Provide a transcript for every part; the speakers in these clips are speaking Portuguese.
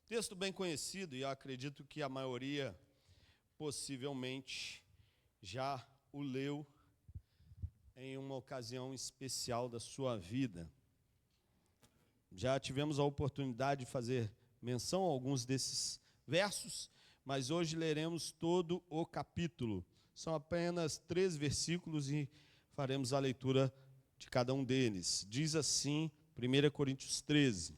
Texto bem conhecido, e eu acredito que a maioria possivelmente já o leu em uma ocasião especial da sua vida. Já tivemos a oportunidade de fazer menção a alguns desses versos, mas hoje leremos todo o capítulo. São apenas 3 versículos e faremos a leitura de cada um deles. Diz assim, 1 Coríntios 13.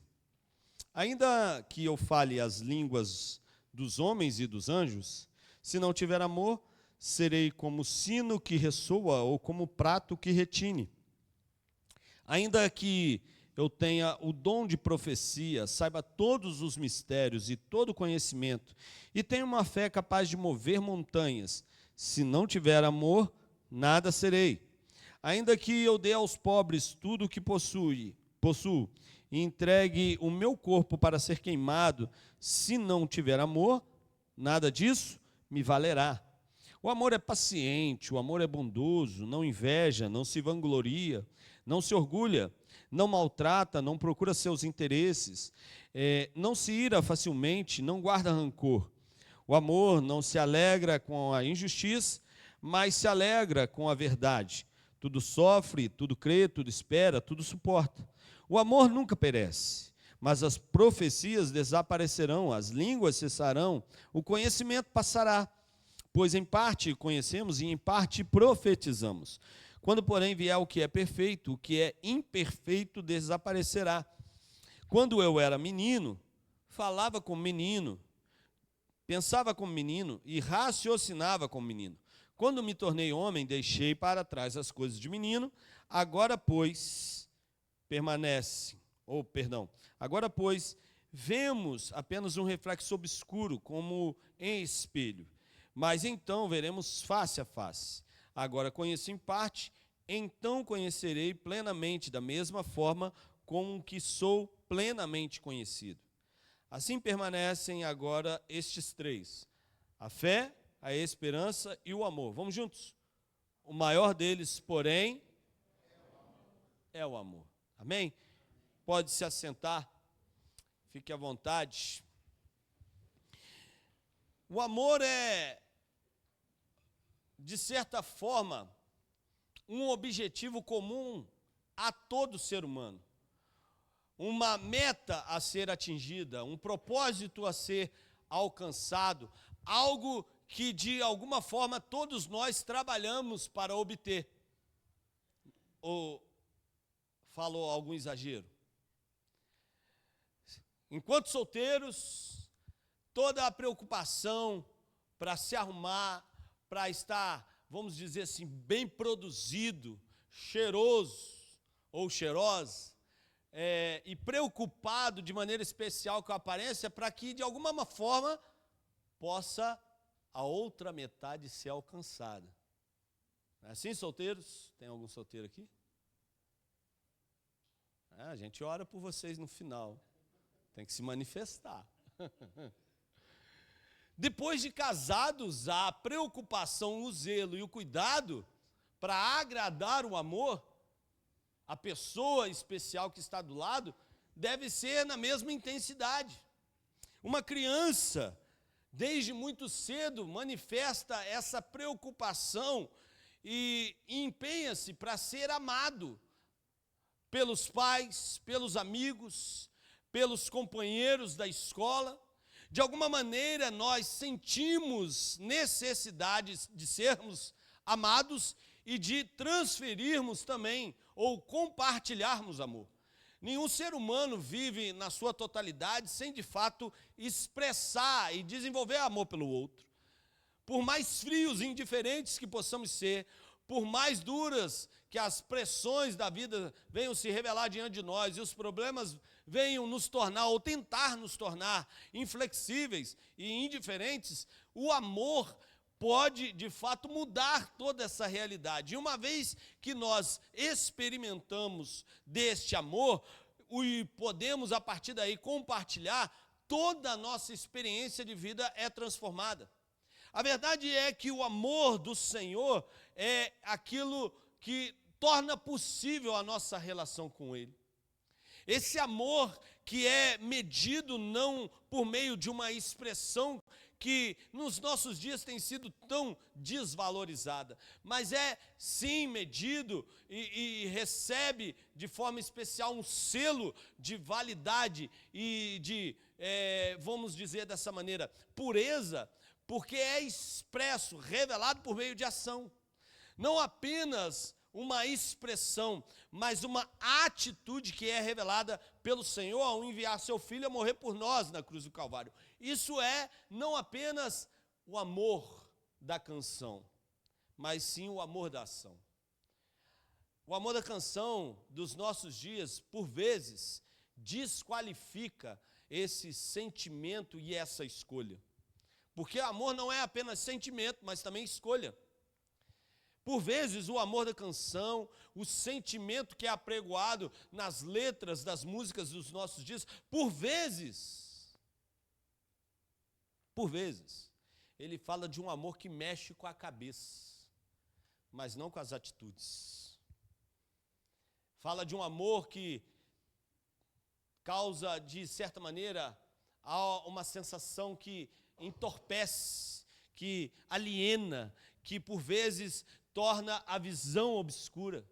Ainda que eu fale as línguas dos homens e dos anjos, se não tiver amor, serei como sino que ressoa ou como prato que retine. Ainda que eu tenha o dom de profecia, saiba todos os mistérios e todo conhecimento, e tenha uma fé capaz de mover montanhas, se não tiver amor, nada serei. Ainda que eu dê aos pobres tudo o que possuo, e entregue o meu corpo para ser queimado, se não tiver amor, nada disso me valerá. O amor é paciente, o amor é bondoso, não inveja, não se vangloria, não se orgulha, não maltrata, não procura seus interesses, não se ira facilmente, não guarda rancor. O amor não se alegra com a injustiça, mas se alegra com a verdade. Tudo sofre, tudo crê, tudo espera, tudo suporta. O amor nunca perece, mas as profecias desaparecerão, as línguas cessarão, o conhecimento passará, pois em parte conhecemos e em parte profetizamos. Quando, porém, vier o que é perfeito, o que é imperfeito desaparecerá. Quando eu era menino, falava como menino, pensava como menino e raciocinava como menino. Quando me tornei homem, deixei para trás as coisas de menino, agora, pois, vemos apenas um reflexo obscuro, como em espelho. Mas então veremos face a face. Agora conheço em parte, então conhecerei plenamente, da mesma forma com que sou plenamente conhecido. Assim permanecem agora estes 3: a fé, a esperança e o amor. Vamos juntos? O maior deles, porém, é o amor. Amém? Pode se assentar, fique à vontade. O amor é, de certa forma, um objetivo comum a todo ser humano. Uma meta a ser atingida, um propósito a ser alcançado, algo que, de alguma forma, todos nós trabalhamos para obter. Ou falou algum exagero? Enquanto solteiros, toda a preocupação para se arrumar, para estar, vamos dizer assim, bem produzido, cheiroso ou cheirosa, e preocupado de maneira especial com a aparência, para que, de alguma forma, possa a outra metade ser alcançada. Não é assim, solteiros? Tem algum solteiro aqui? A gente ora por vocês no final. Tem que se manifestar. Depois de casados, a preocupação, o zelo e o cuidado para agradar o amor, a pessoa especial que está do lado, deve ser na mesma intensidade. Uma criança, desde muito cedo, manifesta essa preocupação e empenha-se para ser amado pelos pais, pelos amigos, pelos companheiros da escola. De alguma maneira, nós sentimos necessidade de sermos amados e de transferirmos também, ou compartilharmos amor. Nenhum ser humano vive na sua totalidade sem, de fato, expressar e desenvolver amor pelo outro. Por mais frios e indiferentes que possamos ser, por mais duras que as pressões da vida venham se revelar diante de nós e os problemas venham nos tornar ou tentar nos tornar inflexíveis e indiferentes, o amor pode, de fato, mudar toda essa realidade. E uma vez que nós experimentamos deste amor, e podemos, a partir daí, compartilhar, toda a nossa experiência de vida é transformada. A verdade é que o amor do Senhor é aquilo que torna possível a nossa relação com Ele. Esse amor que é medido não por meio de uma expressão que nos nossos dias tem sido tão desvalorizada, mas é sim medido e recebe de forma especial um selo de validade e de, vamos dizer dessa maneira, pureza, porque é expresso, revelado por meio de ação. Não apenas uma expressão, mas uma atitude que é revelada pelo Senhor ao enviar seu Filho a morrer por nós na cruz do Calvário. Isso é não apenas o amor da canção, mas sim o amor da ação. O amor da canção dos nossos dias, por vezes, desqualifica esse sentimento e essa escolha. Porque amor não é apenas sentimento, mas também escolha. Por vezes, o amor da canção, o sentimento que é apregoado nas letras das músicas dos nossos dias, por vezes, ele fala de um amor que mexe com a cabeça, mas não com as atitudes. Fala de um amor que causa, de certa maneira, uma sensação que entorpece, que aliena, que por vezes torna a visão obscura,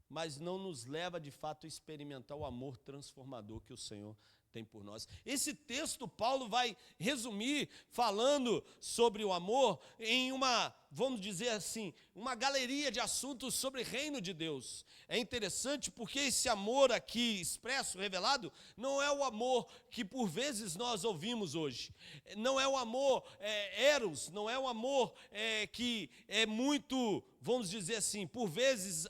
mas não nos leva de fato a experimentar o amor transformador que o Senhor tem por nós. Esse texto, Paulo vai resumir falando sobre o amor em uma, vamos dizer assim, uma galeria de assuntos sobre o reino de Deus. É interessante porque esse amor aqui expresso, revelado, não é o amor que por vezes nós ouvimos hoje. Não é o amor eros, não é o amor que é muito, vamos dizer assim, por vezes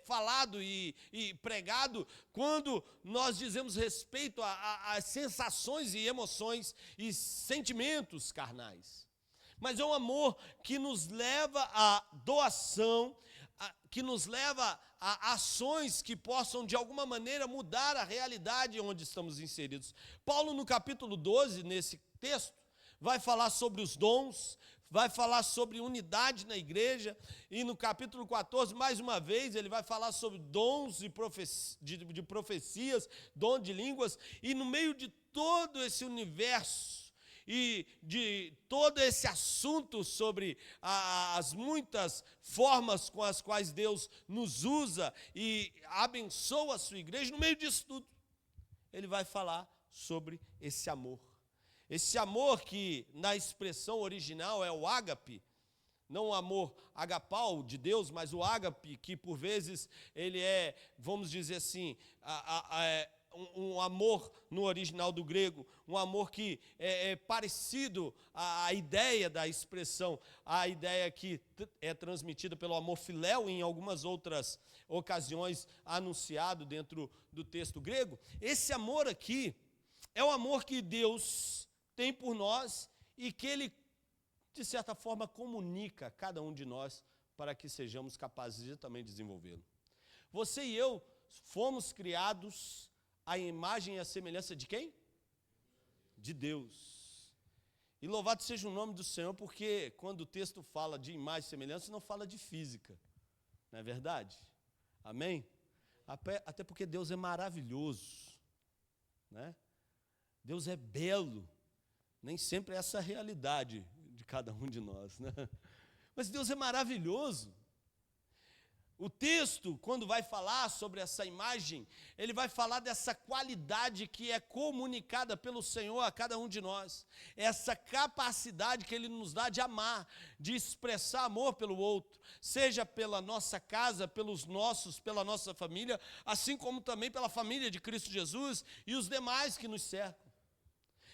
falado e pregado quando nós dizemos respeito a sensações e emoções e sentimentos carnais. Mas é um amor que nos leva à doação, que nos leva a ações que possam, de alguma maneira, mudar a realidade onde estamos inseridos. Paulo, no capítulo 12, nesse texto, vai falar sobre os dons, vai falar sobre unidade na igreja, e no capítulo 14, mais uma vez, ele vai falar sobre dons de profecias, dom de línguas, e no meio de todo esse universo, e de todo esse assunto sobre as muitas formas com as quais Deus nos usa e abençoa a sua igreja, no meio disso tudo, ele vai falar sobre esse amor. Esse amor que na expressão original é o ágape, não o amor agapau de Deus, mas o ágape, que por vezes ele é, vamos dizer assim, um amor no original do grego, um amor que é parecido à ideia da expressão, à ideia que é transmitida pelo amor filéu em algumas outras ocasiões anunciado dentro do texto grego. Esse amor aqui é o amor que Deus tem por nós e que Ele, de certa forma, comunica a cada um de nós para que sejamos capazes de também desenvolvê-lo. Você e eu fomos criados à imagem e à semelhança de quem? De Deus. E louvado seja o nome do Senhor, porque quando o texto fala de imagem e semelhança, não fala de física, não é verdade? Amém? Até porque Deus é maravilhoso, né? Deus é belo, nem sempre é essa a realidade de cada um de nós, né? Mas Deus é maravilhoso. O texto, quando vai falar sobre essa imagem, ele vai falar dessa qualidade que é comunicada pelo Senhor a cada um de nós. Essa capacidade que Ele nos dá de amar, de expressar amor pelo outro, seja pela nossa casa, pela nossa família, assim como também pela família de Cristo Jesus e os demais que nos cercam.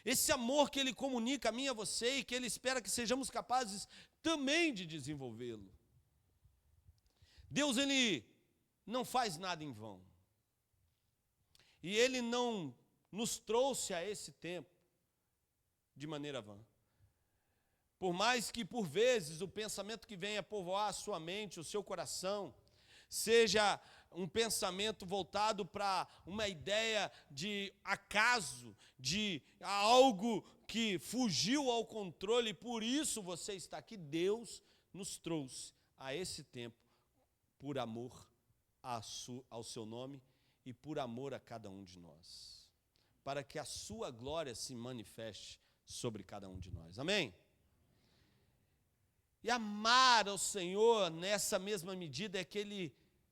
Esse amor que Ele comunica a mim e a você e que Ele espera que sejamos capazes também de desenvolvê-lo. Deus, Ele não faz nada em vão. E Ele não nos trouxe a esse tempo de maneira vã. Por mais que, por vezes, o pensamento que venha povoar a sua mente, o seu coração, seja um pensamento voltado para uma ideia de acaso, de algo que fugiu ao controle, e por isso você está aqui, Deus nos trouxe a esse tempo por amor ao seu nome e por amor a cada um de nós. para que a sua glória se manifeste sobre cada um de nós. Amém? E amar ao Senhor nessa mesma medida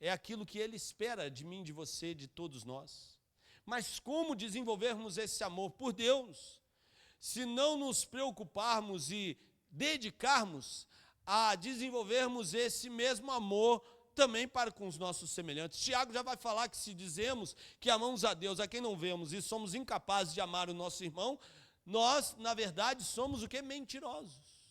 é aquilo que Ele espera de mim, de você, de todos nós. Mas como desenvolvermos esse amor por Deus, se não nos preocuparmos e dedicarmos a desenvolvermos esse mesmo amor também para com os nossos semelhantes? Tiago já vai falar que se dizemos que amamos a Deus, a quem não vemos, e somos incapazes de amar o nosso irmão, nós, na verdade, somos o quê? Mentirosos.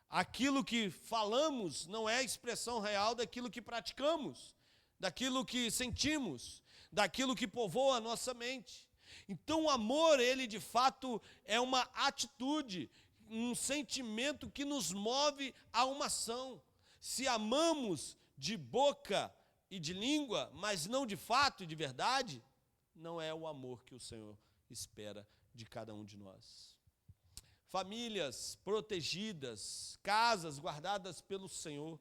Aquilo que falamos não é a expressão real daquilo que praticamos, daquilo que sentimos, daquilo que povoa a nossa mente. Então o amor, ele de fato é uma atitude, um sentimento que nos move a uma ação. Se amamos de boca e de língua, mas não de fato e de verdade, não é o amor que o Senhor espera de cada um de nós. Famílias protegidas, casas guardadas pelo Senhor,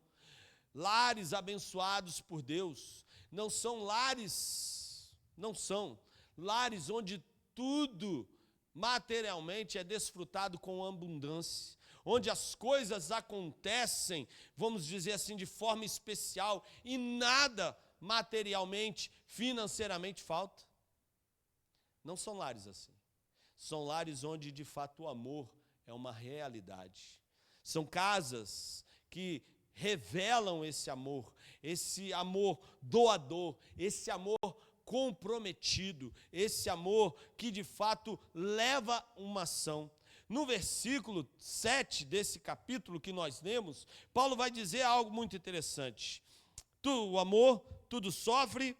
lares abençoados por Deus, não são lares onde tudo materialmente é desfrutado com abundância, onde as coisas acontecem, vamos dizer assim, de forma especial e nada materialmente, financeiramente falta. Não são lares assim. São lares onde de fato o amor é uma realidade. São casas que revelam esse amor doador, esse amor comprometido, esse amor que de fato leva uma ação. No versículo 7 desse capítulo que nós lemos, Paulo vai dizer algo muito interessante. O amor, tudo sofre,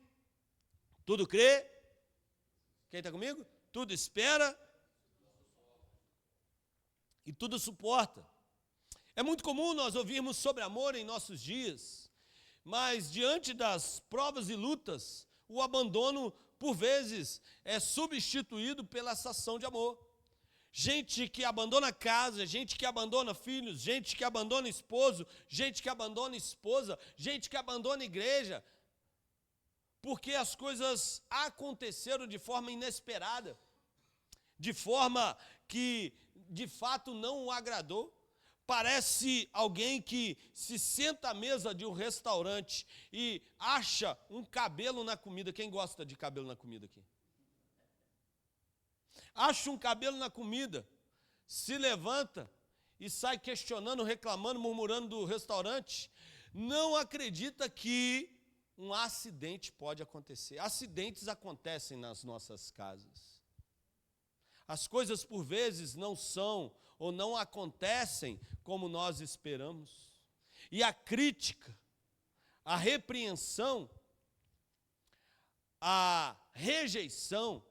tudo crê. Quem está comigo? Tudo espera e tudo suporta. É muito comum nós ouvirmos sobre amor em nossos dias, mas diante das provas e lutas, o abandono, por vezes, é substituído pela essa ação de amor. Gente que abandona casa, gente que abandona filhos, gente que abandona esposo, gente que abandona esposa, gente que abandona igreja, porque as coisas aconteceram de forma inesperada, de forma que de fato não o agradou. Parece alguém que se senta à mesa de um restaurante e acha um cabelo na comida. Quem gosta de cabelo na comida aqui? Acha um cabelo na comida, se levanta e sai questionando, reclamando, murmurando do restaurante. Não acredita que um acidente pode acontecer. Acidentes acontecem nas nossas casas. As coisas, por vezes, não são ou não acontecem como nós esperamos. E a crítica, a repreensão, a rejeição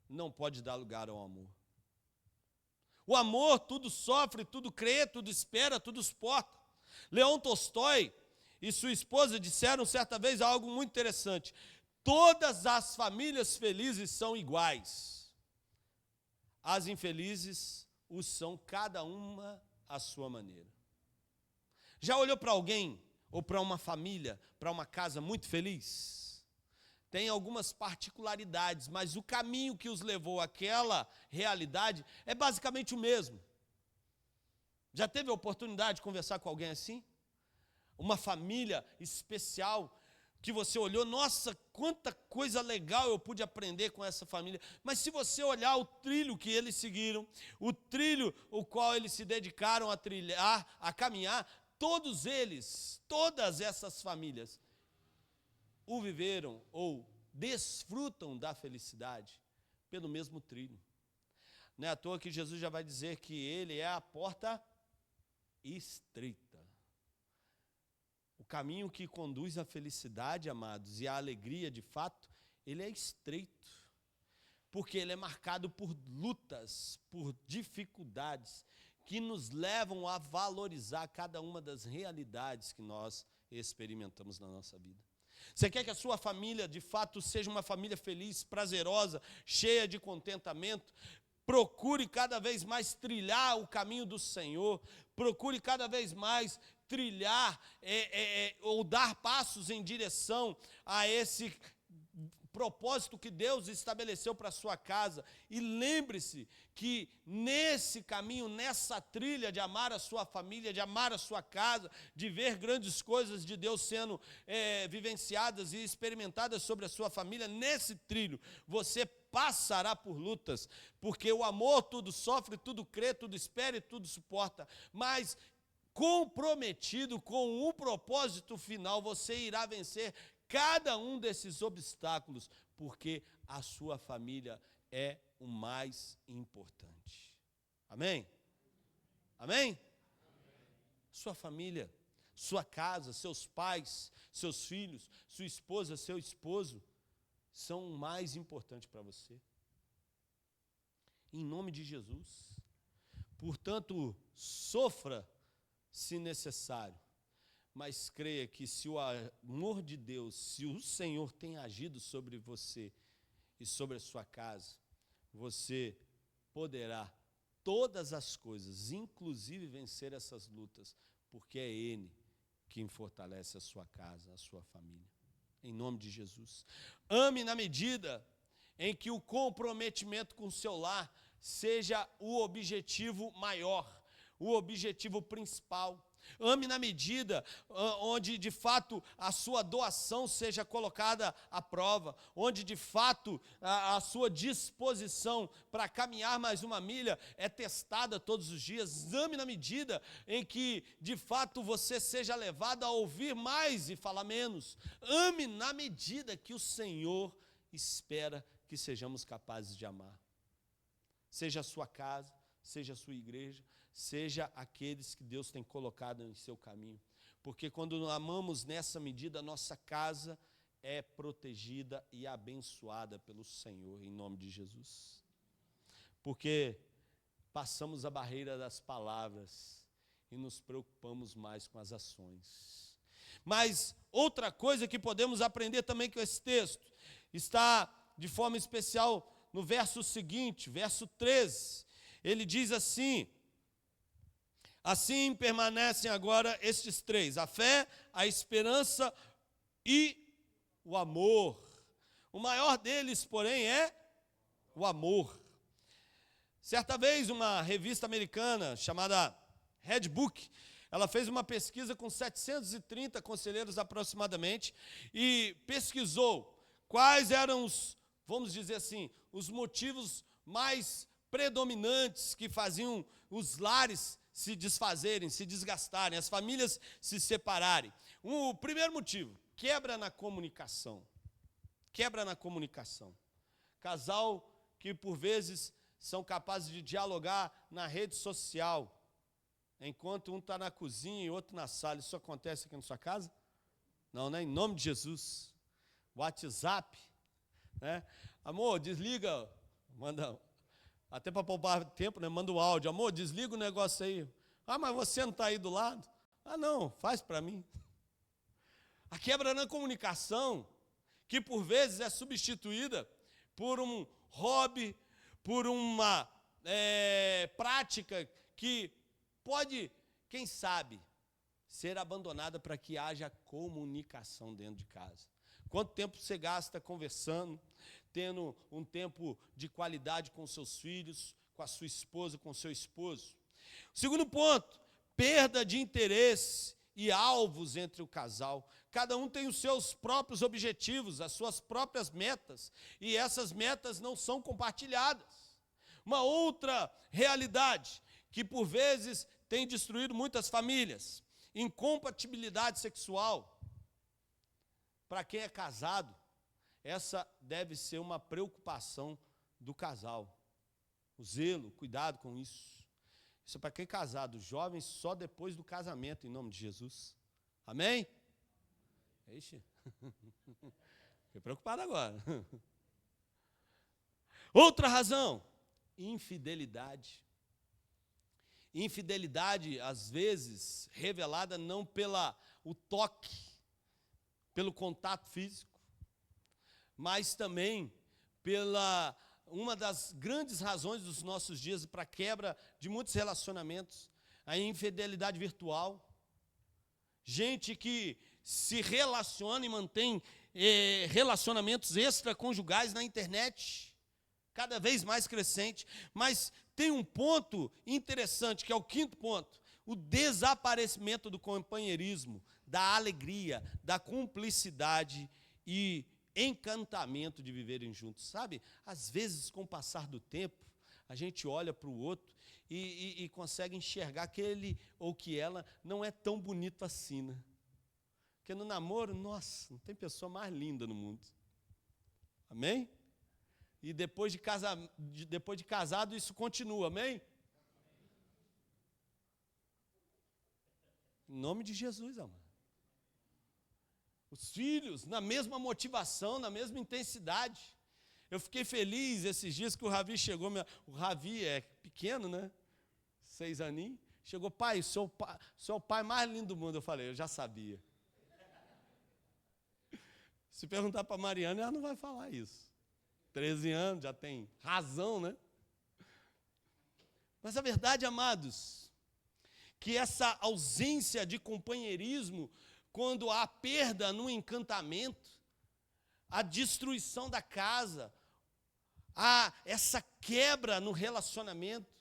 não pode dar lugar ao amor. O amor tudo sofre, tudo crê, tudo espera, tudo suporta. Leão Tolstói e sua esposa disseram certa vez algo muito interessante. Todas as famílias felizes são iguais. As infelizes os são cada uma à sua maneira. Já olhou para alguém, ou para uma família, para uma casa muito feliz? Tem algumas particularidades, mas o caminho que os levou àquela realidade é basicamente o mesmo. Já teve a oportunidade de conversar com alguém assim? Uma família especial, que você olhou, nossa, quanta coisa legal eu pude aprender com essa família. Mas se você olhar o trilho que eles seguiram, o trilho o qual eles se dedicaram a trilhar, a caminhar, todos eles, todas essas famílias, o viveram ou desfrutam da felicidade pelo mesmo trilho. Não é à toa que Jesus já vai dizer que ele é a porta estreita. O caminho que conduz à felicidade, amados, e à alegria de fato, ele é estreito, porque ele é marcado por lutas, por dificuldades, que nos levam a valorizar cada uma das realidades que nós experimentamos na nossa vida. Você quer que a sua família, de fato, seja uma família feliz, prazerosa, cheia de contentamento? Procure cada vez mais trilhar o caminho do Senhor, procure cada vez mais trilhar ou dar passos em direção a esse propósito que Deus estabeleceu para a sua casa. E lembre-se que nesse caminho, nessa trilha de amar a sua família, de amar a sua casa, de ver grandes coisas de Deus sendo vivenciadas e experimentadas sobre a sua família, nesse trilho você passará por lutas, porque o amor tudo sofre, tudo crê, tudo espera e tudo suporta, mas comprometido com o propósito final, você irá vencer cada um desses obstáculos, porque a sua família é o mais importante. Amém? Amém? Sua família, sua casa, seus pais, seus filhos, sua esposa, seu esposo, são o mais importante para você. Em nome de Jesus. Portanto, sofra se necessário, mas creia que se o amor de Deus, se o Senhor tem agido sobre você e sobre a sua casa, você poderá todas as coisas, inclusive vencer essas lutas, porque é Ele quem fortalece a sua casa, a sua família. Em nome de Jesus. Ame na medida em que o comprometimento com o seu lar seja o objetivo maior, o objetivo principal. Ame na medida onde de fato a sua doação seja colocada à prova, onde de fato a sua disposição para caminhar mais uma milha é testada todos os dias. Ame na medida em que de fato você seja levado a ouvir mais e falar menos. Ame na medida que o Senhor espera que sejamos capazes de amar. Seja a sua casa, seja a sua igreja, seja aqueles que Deus tem colocado em seu caminho. Porque quando amamos nessa medida, nossa casa é protegida e abençoada pelo Senhor, em nome de Jesus. Porque passamos a barreira das palavras e nos preocupamos mais com as ações. Mas outra coisa que podemos aprender também com esse texto, está de forma especial no verso seguinte, verso 13. Ele diz assim: assim permanecem agora estes três: a fé, a esperança e o amor. O maior deles, porém, é o amor. Certa vez, uma revista americana chamada Red Book, ela fez uma pesquisa com 730 conselheiros aproximadamente e pesquisou quais eram os, vamos dizer assim, os motivos mais predominantes que faziam os lares se desfazerem, se desgastarem, as famílias se separarem. O primeiro motivo, quebra na comunicação. Quebra na comunicação. Casal que por vezes são capazes de dialogar na rede social, enquanto um está na cozinha e outro na sala. Isso acontece aqui na sua casa? Não, né? Em nome de Jesus. WhatsApp, né? Amor, desliga, manda, até para poupar tempo, né? Manda o áudio. Amor, desliga o negócio aí. Ah, mas você não está aí do lado? Ah, não, faz para mim. A quebra na comunicação, que por vezes é substituída por um hobby, por uma prática que pode, quem sabe, ser abandonada para que haja comunicação dentro de casa. Quanto tempo você gasta conversando, tendo um tempo de qualidade com seus filhos, com a sua esposa, com o seu esposo? Segundo ponto, perda de interesse e alvos entre o casal. Cada um tem os seus próprios objetivos, as suas próprias metas, e essas metas não são compartilhadas. Uma outra realidade que por vezes tem destruído muitas famílias: incompatibilidade sexual. Para quem é casado, essa deve ser uma preocupação do casal. O zelo, cuidado com isso. Isso é para quem é casado, jovens só depois do casamento, em nome de Jesus. Amém? Ixi, fiquei preocupado agora. Outra razão, infidelidade. Infidelidade, às vezes, revelada não pelo toque, pelo contato físico, mas também pela uma das grandes razões dos nossos dias para a quebra de muitos relacionamentos, a infidelidade virtual. Gente que se relaciona e mantém relacionamentos extraconjugais na internet, cada vez mais crescente. Mas tem um ponto interessante, que é o quinto ponto: o desaparecimento do companheirismo, da alegria, da cumplicidade e encantamento de viverem juntos. Sabe, às vezes, com o passar do tempo, a gente olha para o outro e consegue enxergar que ele ou que ela não é tão bonito assim, né? Porque no namoro, nossa, não tem pessoa mais linda no mundo. Amém? E depois de casado, isso continua, amém? Em nome de Jesus, amado. Os filhos, na mesma motivação, na mesma intensidade. Eu fiquei feliz esses dias que o Ravi chegou. O Ravi é pequeno, né? 6 aninhos. Chegou: pai, o senhor é o pai mais lindo do mundo. Eu falei: eu já sabia. Se perguntar para a Mariana, ela não vai falar isso. 13 anos, já tem razão, né? Mas a verdade, amados, que essa ausência de companheirismo, quando há perda no encantamento, a destruição da casa, há essa quebra no relacionamento.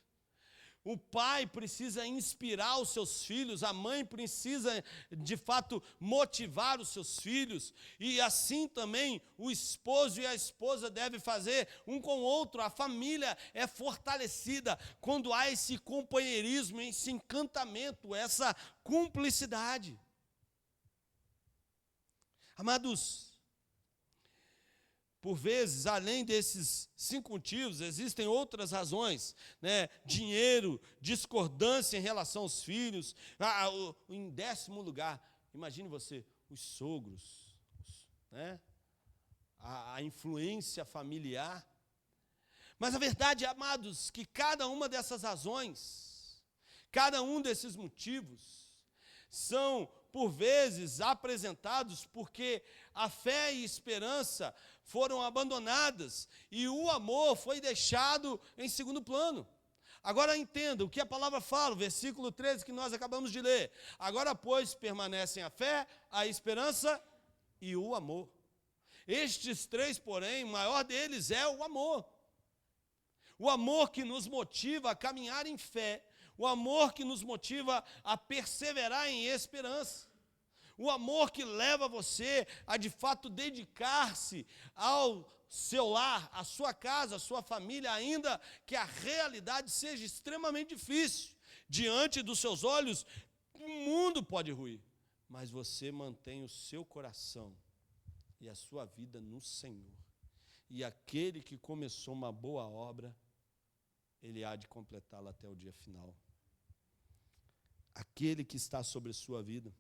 O pai precisa inspirar os seus filhos, a mãe precisa, de fato, motivar os seus filhos, e assim também o esposo e a esposa devem fazer um com o outro. A família é fortalecida quando há esse companheirismo, esse encantamento, essa cumplicidade. Amados, por vezes, além desses 5 motivos, existem outras razões, né? Dinheiro, discordância em relação aos filhos. Em 10º lugar, imagine você, os sogros, né? A influência familiar. Mas a verdade, amados, que cada uma dessas razões, cada um desses motivos, são, por vezes, apresentados porque a fé e esperança foram abandonadas e o amor foi deixado em segundo plano. Agora entenda o que a palavra fala, o versículo 13 que nós acabamos de ler. Agora, pois, permanecem a fé, a esperança e o amor. Estes 3, porém, o maior deles é o amor. O amor que nos motiva a caminhar em fé, o amor que nos motiva a perseverar em esperança. O amor que leva você a, de fato, dedicar-se ao seu lar, à sua casa, à sua família, ainda que a realidade seja extremamente difícil. Diante dos seus olhos, o mundo pode ruir, mas você mantém o seu coração e a sua vida no Senhor. E aquele que começou uma boa obra, ele há de completá-la até o dia final. Aquele que está sobre a sua vida.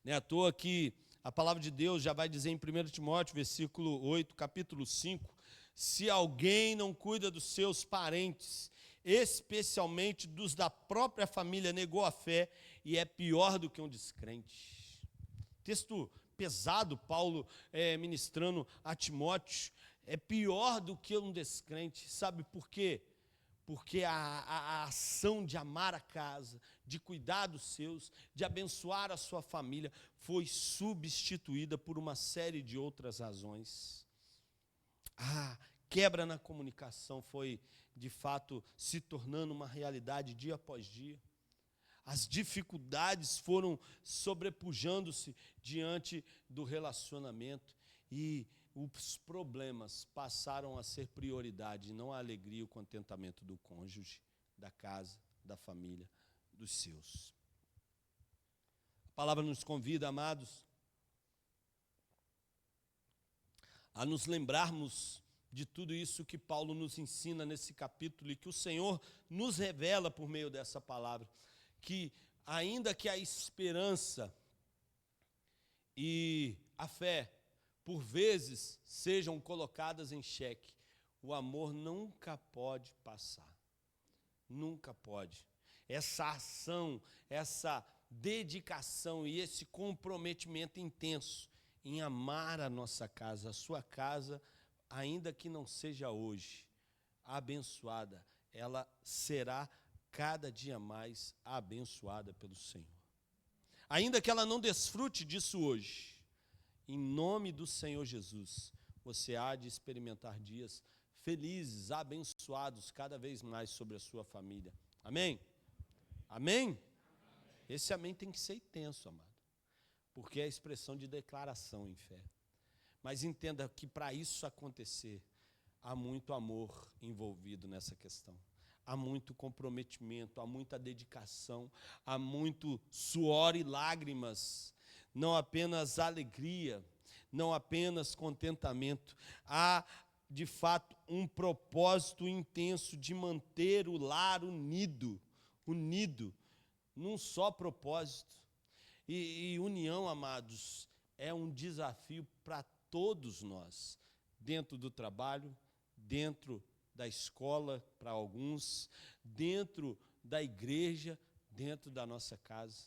Não é à toa que a palavra de Deus já vai dizer em 1 Timóteo, versículo 8, capítulo 5, se alguém não cuida dos seus parentes, especialmente dos da própria família, negou a fé e é pior do que um descrente. Texto pesado, Paulo ministrando a Timóteo, é pior do que um descrente. Sabe por quê? Porque a ação de amar a casa, de cuidar dos seus, de abençoar a sua família, foi substituída por uma série de outras razões. A quebra na comunicação foi, de fato, se tornando uma realidade dia após dia. As dificuldades foram sobrepujando-se diante do relacionamento e os problemas passaram a ser prioridade, não a alegria e o contentamento do cônjuge, da casa, da família, dos seus. A palavra nos convida, amados, a nos lembrarmos de tudo isso que Paulo nos ensina nesse capítulo e que o Senhor nos revela por meio dessa palavra, que ainda que a esperança e a fé por vezes sejam colocadas em xeque, o amor nunca pode passar. Nunca pode. Essa ação, essa dedicação e esse comprometimento intenso em amar a nossa casa, a sua casa, ainda que não seja hoje abençoada, ela será cada dia mais abençoada pelo Senhor. Ainda que ela não desfrute disso hoje, em nome do Senhor Jesus, você há de experimentar dias felizes, abençoados cada vez mais sobre a sua família. Amém? Amém? Esse amém tem que ser intenso, amado, porque é a expressão de declaração em fé. Mas entenda que para isso acontecer, há muito amor envolvido nessa questão. Há muito comprometimento, há muita dedicação, há muito suor e lágrimas, não apenas alegria, não apenas contentamento. Há, de fato, um propósito intenso de manter o lar unido num só propósito. E união, amados, é um desafio para todos nós, dentro do trabalho, dentro da escola para alguns, dentro da igreja, dentro da nossa casa.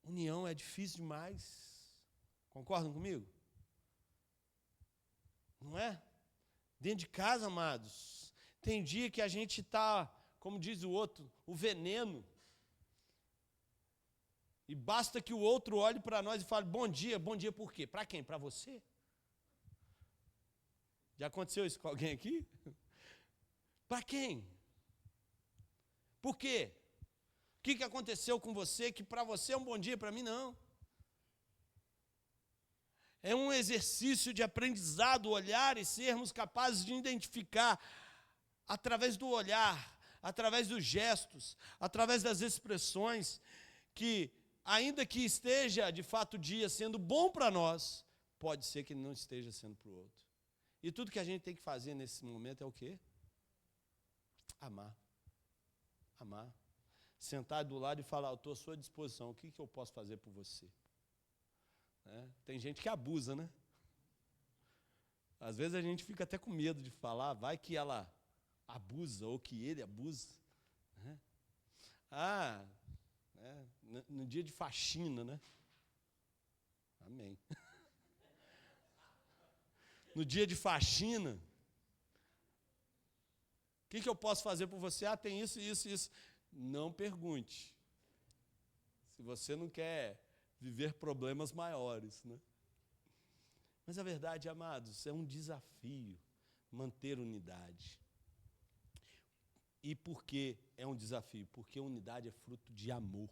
União é difícil demais. Concordam comigo? Não é? Dentro de casa, amados, tem dia que a gente está, como diz o outro, o veneno. E basta que o outro olhe para nós e fale, bom dia por quê? Para quem? Para você? Já aconteceu isso com alguém aqui? Para quem? Por quê? O que aconteceu com você que para você é um bom dia, para mim não? É um exercício de aprendizado, olhar e sermos capazes de identificar, através do olhar, através dos gestos, através das expressões, que ainda que esteja de fato o dia sendo bom para nós, pode ser que ele não esteja sendo para o outro. E tudo que a gente tem que fazer nesse momento é o quê? Amar. Amar. Sentar do lado e falar, eu estou à sua disposição, o que eu posso fazer por você? Tem gente que abusa, né? Às vezes a gente fica até com medo de falar, vai que ela abusa ou que ele abusa. Né? No dia de faxina, né? Amém. No dia de faxina, o que eu posso fazer por você? Tem isso, isso, isso. Não pergunte. Se você não quer viver problemas maiores, né? Mas a verdade, amados, é um desafio manter unidade. E por que é um desafio? Porque unidade é fruto de amor,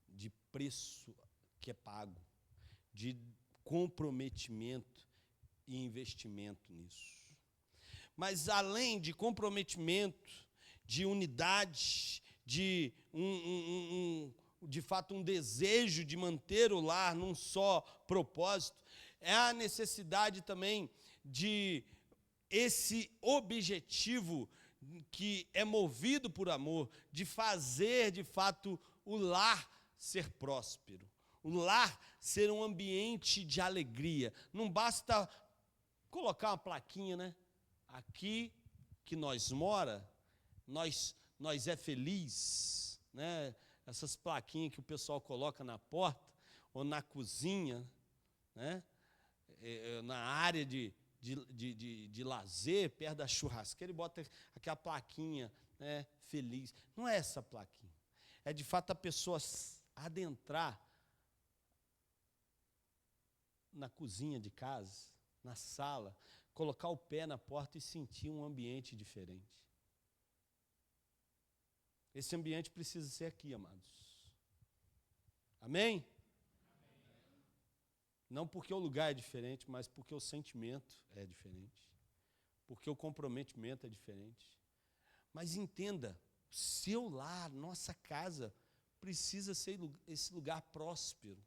de preço que é pago, de comprometimento e investimento nisso. Mas além de comprometimento, de unidade, de de fato um desejo de manter o lar num só propósito, é a necessidade também de esse objetivo que é movido por amor, de fazer de fato o lar ser próspero, o lar ser um ambiente de alegria. Não basta colocar uma plaquinha, né? Aqui que nós mora, nós é feliz, né? Essas plaquinhas que o pessoal coloca na porta ou na cozinha, né? Na área de lazer, perto da churrasqueira, e bota aquela plaquinha, né? Feliz. Não é essa plaquinha. É de fato a pessoa adentrar na cozinha de casa, na sala, colocar o pé na porta e sentir um ambiente diferente. Esse ambiente precisa ser aqui, amados. Amém? Não porque o lugar é diferente, mas porque o sentimento é diferente. Porque o comprometimento é diferente. Mas entenda, seu lar, nossa casa, precisa ser esse lugar próspero.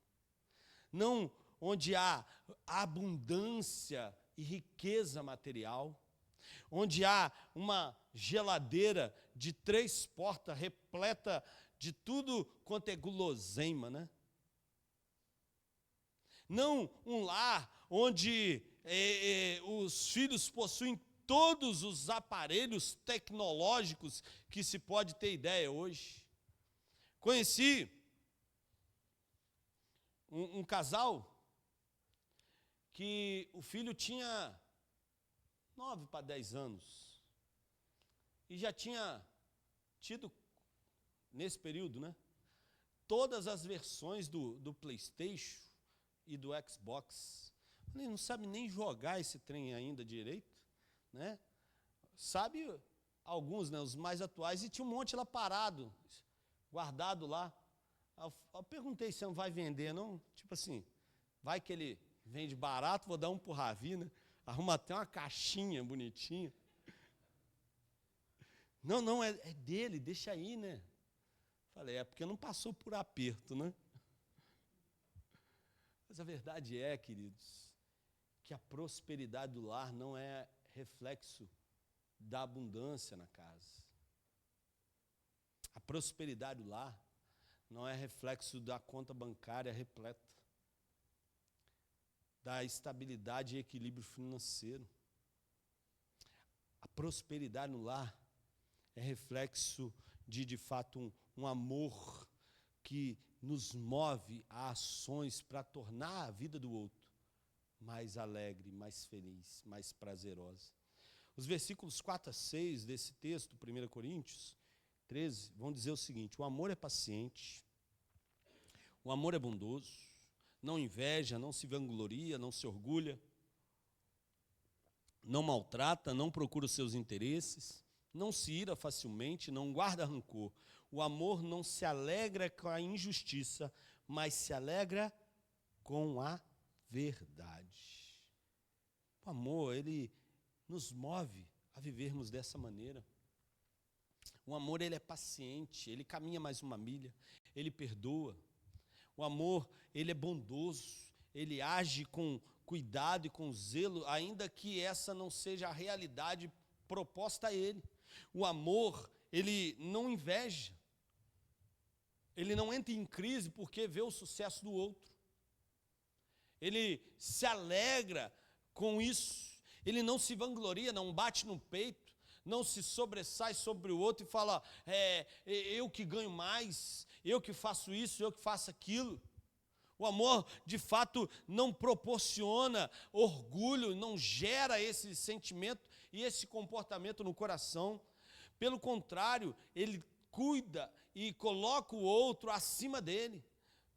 Não onde há abundância e riqueza material, onde há uma geladeira de 3 portas repleta de tudo quanto é guloseima, né? Não um lar onde os filhos possuem todos os aparelhos tecnológicos que se pode ter ideia hoje. Conheci um casal que o filho tinha 9 para 10 anos e já tinha tido, nesse período, né, todas as versões do PlayStation e do Xbox. Ele não sabe nem jogar esse trem ainda direito, né? Sabe alguns, né, os mais atuais, e tinha um monte lá parado, guardado lá. Eu perguntei se não vai vender, não? Tipo assim, vai que ele vende barato, vou dar um pro Ravi, né? Arruma até uma caixinha bonitinha. Não, é dele, deixa aí, né? Falei, é porque não passou por aperto, né? Mas a verdade é, queridos, que a prosperidade do lar não é reflexo da abundância na casa. A prosperidade do lar não é reflexo da conta bancária repleta, da estabilidade e equilíbrio financeiro. A prosperidade no lar é reflexo de fato, um amor que nos move a ações para tornar a vida do outro mais alegre, mais feliz, mais prazerosa. Os versículos 4 a 6 desse texto, 1 Coríntios 13, vão dizer o seguinte: o amor é paciente, o amor é bondoso, não inveja, não se vangloria, não se orgulha, não maltrata, não procura os seus interesses, não se ira facilmente, não guarda rancor. O amor não se alegra com a injustiça, mas se alegra com a verdade. O amor, ele nos move a vivermos dessa maneira. O amor, ele é paciente, ele caminha mais uma milha, ele perdoa. O amor, ele é bondoso, ele age com cuidado e com zelo, ainda que essa não seja a realidade proposta a ele. O amor, ele não inveja, ele não entra em crise porque vê o sucesso do outro. Ele se alegra com isso, ele não se vangloria, não bate no peito, não se sobressai sobre o outro e fala, eu que ganho mais, eu que faço isso, eu que faço aquilo. O amor, de fato, não proporciona orgulho, não gera esse sentimento e esse comportamento no coração. Pelo contrário, ele cuida e coloca o outro acima dele.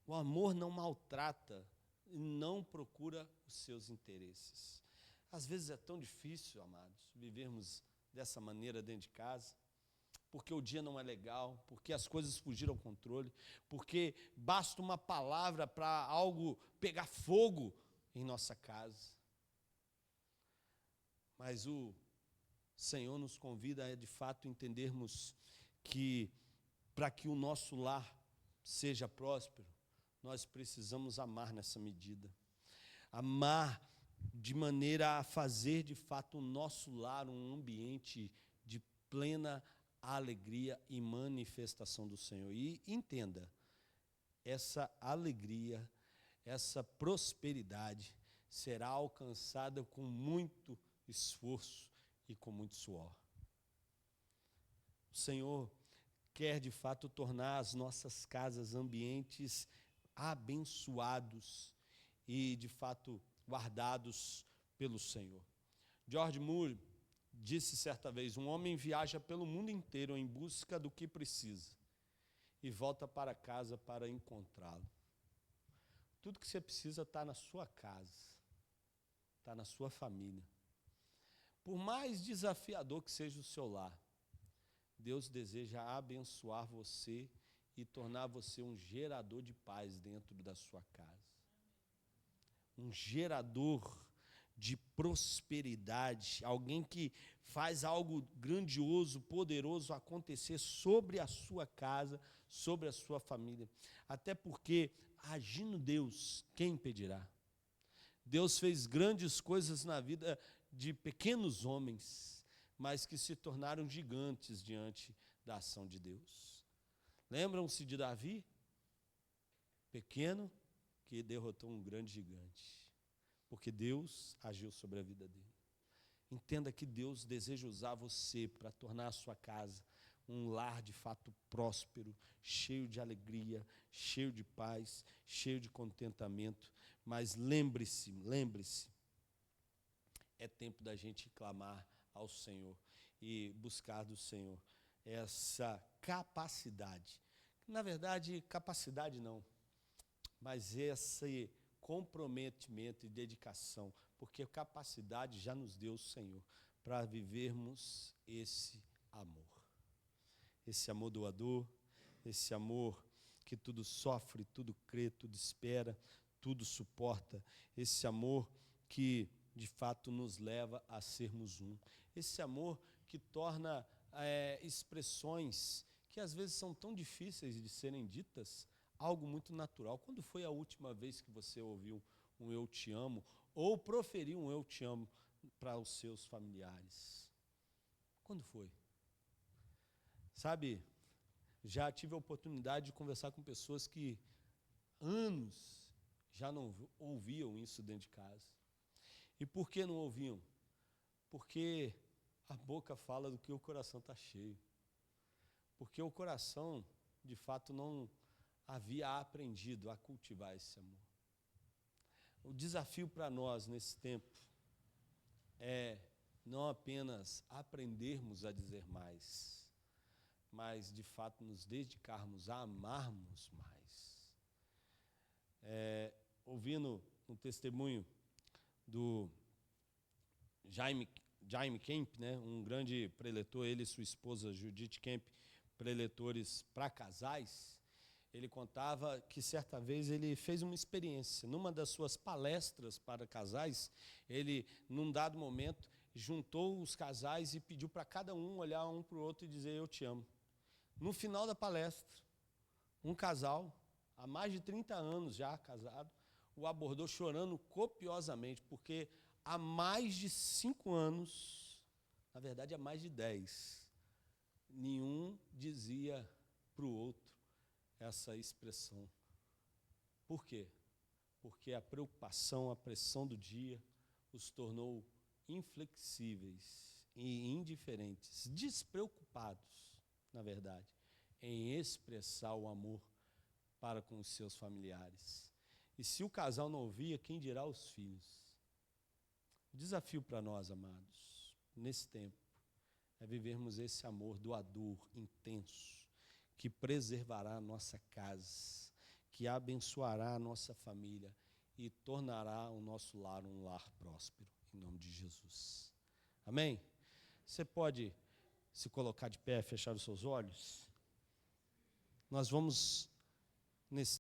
O amor não maltrata, não procura os seus interesses. Às vezes é tão difícil, amados, vivermos dessa maneira dentro de casa, porque o dia não é legal, porque as coisas fugiram ao controle, porque basta uma palavra para algo pegar fogo em nossa casa. Mas o Senhor nos convida a, de fato, entendermos que, para que o nosso lar seja próspero, nós precisamos amar nessa medida. Amar de maneira a fazer, de fato, o nosso lar um ambiente de plena alegria e manifestação do Senhor. E entenda, essa alegria, essa prosperidade será alcançada com muito esforço e com muito suor. O Senhor quer, de fato, tornar as nossas casas ambientes abençoados e, de fato, guardados pelo Senhor. George Moore disse certa vez, um homem viaja pelo mundo inteiro em busca do que precisa e volta para casa para encontrá-lo. Tudo que você precisa está na sua casa, está na sua família. Por mais desafiador que seja o seu lar, Deus deseja abençoar você e tornar você um gerador de paz dentro da sua casa. Um gerador de prosperidade, alguém que faz algo grandioso, poderoso acontecer sobre a sua casa, sobre a sua família. Até porque, agindo Deus, quem impedirá? Deus fez grandes coisas na vida de pequenos homens, mas que se tornaram gigantes diante da ação de Deus. Lembram-se de Davi? Pequeno, que derrotou um grande gigante, porque Deus agiu sobre a vida dele. Entenda que Deus deseja usar você para tornar a sua casa um lar de fato próspero, cheio de alegria, cheio de paz, cheio de contentamento. Mas lembre-se, é tempo da gente clamar ao Senhor e buscar do Senhor essa capacidade. Na verdade, capacidade não, mas esse comprometimento e dedicação, porque capacidade já nos deu o Senhor para vivermos esse amor doador, esse amor que tudo sofre, tudo crê, tudo espera, tudo suporta, esse amor que de fato nos leva a sermos um, esse amor que torna expressões que às vezes são tão difíceis de serem ditas, algo muito natural. Quando foi a última vez que você ouviu um eu te amo, ou proferiu um eu te amo para os seus familiares? Quando foi? Sabe, já tive a oportunidade de conversar com pessoas que anos já não ouviam isso dentro de casa. E por que não ouviam? Porque a boca fala do que o coração está cheio. Porque o coração, de fato, não havia aprendido a cultivar esse amor. O desafio para nós nesse tempo é não apenas aprendermos a dizer mais, mas de fato nos dedicarmos a amarmos mais. Ouvindo um testemunho do Jaime Kemp, né, um grande preletor, ele e sua esposa Judith Kemp, preletores para casais, ele contava que certa vez ele fez uma experiência. Numa das suas palestras para casais, ele, num dado momento, juntou os casais e pediu para cada um olhar um para o outro e dizer eu te amo. No final da palestra, um casal, há mais de 30 anos já casado, o abordou chorando copiosamente, porque há mais de 5 anos, na verdade há mais de 10, nenhum dizia para o outro essa expressão. Por quê? Porque a preocupação, a pressão do dia os tornou inflexíveis e indiferentes, despreocupados, na verdade, em expressar o amor para com os seus familiares. E se o casal não ouvia, quem dirá os filhos? O desafio para nós, amados, nesse tempo, é vivermos esse amor doador, intenso, que preservará a nossa casa, que abençoará a nossa família e tornará o nosso lar um lar próspero, em nome de Jesus. Amém? Você pode se colocar de pé, fechar os seus olhos? Nós vamos, nesse